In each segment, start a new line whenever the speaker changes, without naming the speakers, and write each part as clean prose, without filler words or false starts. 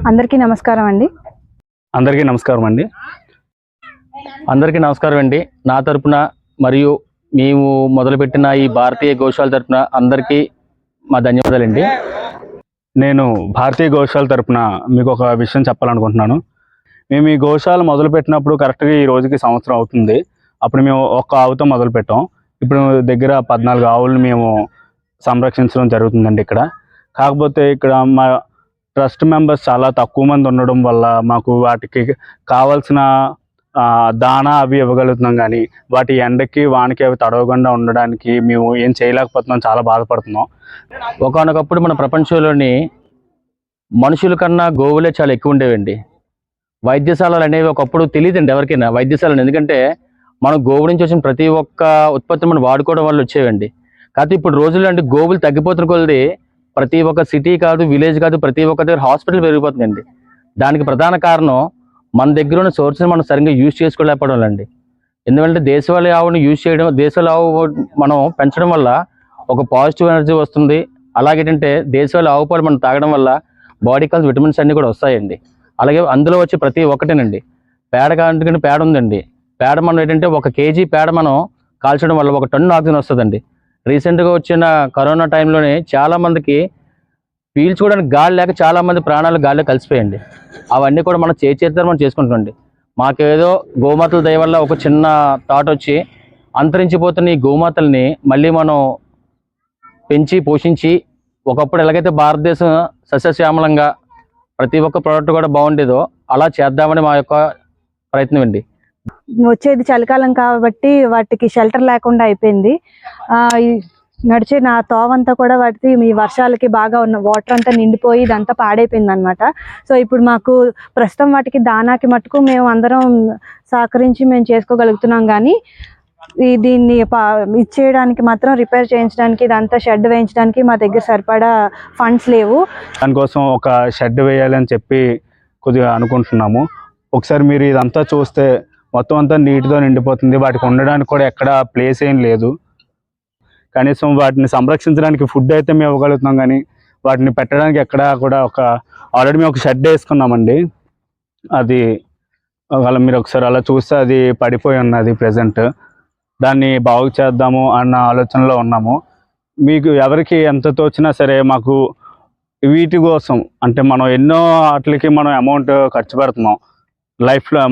అందరికీ నమస్కారం అండి.
నా తరపున మరియు మేము మొదలుపెట్టిన ఈ భారతీయ గోశాల తరపున అందరికీ మా ధన్యవాదాలండి.
నేను భారతీయ గోశాల తరపున మీకు ఒక విషయం చెప్పాలనుకుంటున్నాను. మేము ఈ గోశాల మొదలుపెట్టినప్పుడు కరెక్ట్గా ఈ రోజుకి సంవత్సరం అవుతుంది. అప్పుడు మేము ఒక ఆవుతో మొదలుపెట్టాం. ఇప్పుడు దగ్గర 14 ఆవులను మేము సంరక్షించడం జరుగుతుందండి ఇక్కడ. కాకపోతే ఇక్కడ మా ట్రస్ట్ మెంబర్స్ చాలా తక్కువ మంది ఉండడం వల్ల మాకు వాటికి కావాల్సిన దానా అవి ఇవ్వగలుగుతున్నాం, కానీ వాటి ఎండకి వానకి అవి తడవకుండా ఉండడానికి మేము ఏం చేయలేకపోతున్నాం, చాలా బాధపడుతున్నాం.
ఒకనొకప్పుడు మన ప్రపంచంలోని మనుషుల కన్నా గోవులే చాలా ఎక్కువ ఉండేవండి. వైద్యశాలలు అనేవి ఒకప్పుడు తెలియదండి ఎవరికైనా వైద్యశాలలు, ఎందుకంటే మనం గోవు నుంచి వచ్చిన ప్రతి ఒక్క ఉత్పత్తి మనం వాడుకోవడం వల్ల వచ్చేవండి. కాకపోతే ఇప్పుడు రోజుల్లో అంటే గోవులు తగ్గిపోతున్న కొలది ప్రతి ఒక్క సిటీ కాదు, విలేజ్ కాదు, ప్రతి ఒక్క దగ్గర హాస్పిటల్ పెరిగిపోతుందండి. దానికి ప్రధాన కారణం మన దగ్గర ఉన్న సోర్స్ని మనం సరిగ్గా యూజ్ చేసుకోలేకపోవడం అండి. ఎందుకంటే దేశవాళీ ఆవుని యూజ్ చేయడం, దేశవాళీ ఆవు మనం పెంచడం వల్ల ఒక పాజిటివ్ ఎనర్జీ వస్తుంది. అలాగేంటంటే దేశవాళీ ఆవు పాలు మనం తాగడం వల్ల బాడీకి కావాల్సిన విటమిన్స్ అన్నీ కూడా వస్తాయండి. అలాగే అందులో వచ్చి ప్రతి ఒక్కటేనండి. పేడ కంటే పేడ ఉందండి. పేడ మనం ఏంటంటే 1 kg పేడ మనం కాల్చడం వల్ల 1 టన్ను ఆక్సిజన్ వస్తుందండి. రీసెంట్గా వచ్చిన కరోనా టైంలోనే చాలామందికి పీల్చుకోవడానికి గాలి లేక చాలామంది ప్రాణాలు గాలిలో కలిసిపోయండి. అవన్నీ కూడా మనం చేతితో మనం చేసుకుంటామండి. మాకేదో గోమాతల దయ వల్ల ఒక చిన్న థాట్ వచ్చి అంతరించిపోతున్న ఈ గోమాతల్ని మళ్ళీ మనం పెంచి పోషించి, ఒకప్పుడు ఎలాగైతే భారతదేశం సస్యశ్యామలంగా ప్రతి ఒక్క ప్రోడక్ట్ కూడా బాగుండేదో అలా చేద్దామని మా యొక్క ప్రయత్నం అండి.
వచ్చేది చలికాలం కాబట్టి వాటికి షెల్టర్ లేకుండా అయిపోయింది. నడిచే నా తోవంతా కూడా వాటికి ఈ వర్షాలకి బాగా ఉన్న వాటర్ అంతా నిండిపోయి ఇదంతా పాడైపోయింది అనమాట. సో ఇప్పుడు మాకు ప్రస్తుతం వాటికి దానాకి మటుకు మేము అందరం సహకరించి మేము చేసుకోగలుగుతున్నాం, కానీ దీన్ని ఇచ్చేయడానికి మాత్రం రిపేర్ చేయించడానికి, ఇదంతా షెడ్ వేయించడానికి మా దగ్గర సరిపడా ఫండ్స్ లేవు.
దానికోసం ఒక షెడ్ వేయాలని చెప్పి కొద్దిగా అనుకుంటున్నాము. ఒకసారి మీరు ఇదంతా చూస్తే మొత్తం అంతా నీటితో నిండిపోతుంది. వాటికి ఉండడానికి కూడా ఎక్కడ ప్లేస్ ఏం లేదు. కనీసం వాటిని సంరక్షించడానికి ఫుడ్ అయితే మేము ఇవ్వగలుగుతున్నాం, కానీ వాటిని పెట్టడానికి ఎక్కడ కూడా ఆల్రెడీ మేము ఒక షెడ్ వేసుకున్నామండి. అది అలా మీరు ఒకసారి అలా చూస్తే అది పడిపోయి ఉన్నది ప్రజెంట్. దాన్ని బాగు చేద్దాము అన్న ఆలోచనలో ఉన్నాము. మీకు ఎవరికి ఎంత తోచినా సరే మాకు వీటి కోసం, అంటే మనం ఎన్నో వాటికి మనం అమౌంట్ ఖర్చు పెడుతున్నాం.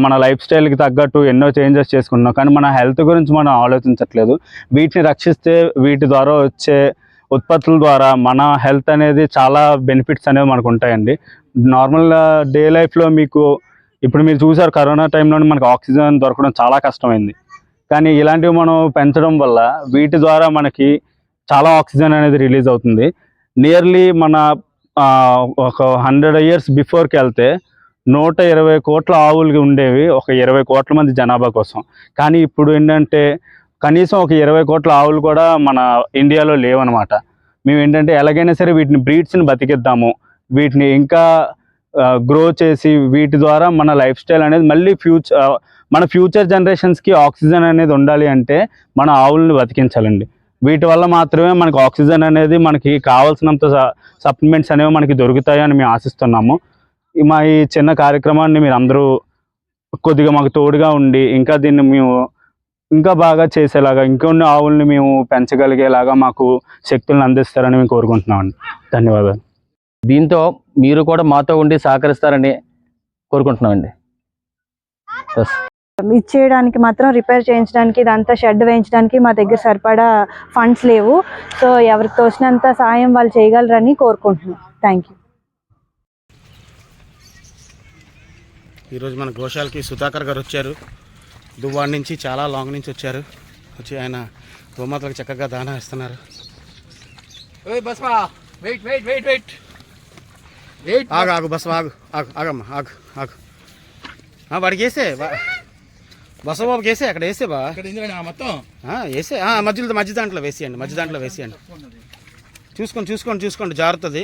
మన లైఫ్ స్టైల్కి తగ్గట్టు ఎన్నో చేంజెస్ చేసుకుంటున్నాం, కానీ మన హెల్త్ గురించి మనం ఆలోచించట్లేదు. వీటిని రక్షిస్తే వీటి ద్వారా వచ్చే ఉత్పత్తుల ద్వారా మన హెల్త్ అనేది చాలా బెనిఫిట్స్ అనేవి మనకు ఉంటాయండి. నార్మల్ డే లైఫ్లో మీకు ఇప్పుడు మీరు చూసారు, కరోనా టైంలో మనకు ఆక్సిజన్ దొరకడం చాలా కష్టమైంది. కానీ ఇలాంటివి మనం పెంచడం వల్ల వీటి ద్వారా మనకి చాలా ఆక్సిజన్ అనేది రిలీజ్ అవుతుంది. నియర్లీ మన ఒక 100 years బిఫోర్కి వెళ్తే 120 కోట్ల ఆవులు ఉండేవి, ఒక 20 కోట్ల మంది జనాభా కోసం. కానీ ఇప్పుడు ఏంటంటే కనీసం ఒక 20 కోట్ల ఆవులు కూడా మన ఇండియాలో లేవన్నమాట. మేము ఏంటంటే ఎలాగైనా సరే వీటిని బ్రీడ్స్ని బతికిద్దాము, వీటిని ఇంకా గ్రో చేసి వీటి ద్వారా మన లైఫ్ స్టైల్ అనేది మళ్ళీ మన ఫ్యూచర్ జనరేషన్స్కి ఆక్సిజన్ అనేది ఉండాలి అంటే మన ఆవులను బతికించాలండి. వీటి వల్ల మాత్రమే మనకు ఆక్సిజన్ అనేది, మనకి కావాల్సినంత సప్లిమెంట్స్ అనేవి మనకి దొరుకుతాయని మేము ఆశిస్తున్నాము. మా ఈ చిన్న కార్యక్రమాన్ని మీరు అందరూ కొద్దిగా మాకు తోడుగా ఉండి ఇంకా దీన్ని మేము ఇంకా బాగా చేసేలాగా, ఇంకొన్ని ఆవుల్ని మేము పెంచగలిగేలాగా మాకు శక్తులను అందిస్తారని మేము కోరుకుంటున్నామండి. ధన్యవాదాలు.
దీంతో మీరు కూడా మాతో ఉండి సహకరిస్తారని కోరుకుంటున్నామండి.
ఇచ్చేయడానికి మాత్రం రిపేర్ చేయించడానికి, ఇదంతా షెడ్ వేయించడానికి మా దగ్గర సరిపడా ఫండ్స్ లేవు. సో ఎవరికి తోచినంత సాయం వాళ్ళు చేయగలరని కోరుకుంటున్నాం. Thank you.
ఈరోజు మన గోశాలకి సుధాకర్ గారు వచ్చారు. దువ్వాడ నుంచి, చాలా లాంగ్ నుంచి వచ్చారు. వచ్చి ఆయన గోమాతలకు చక్కగా దానా ఇస్తున్నారు. ఆగు బస్ ఆగమ్మా ఆగు. వాడికి వేసే బసబాబుకి వేసే, అక్కడ వేసే బా మొత్తం వేసే, మధ్య దాంట్లో వేసేయండి. చూసుకోండి జాగ్రత్తది.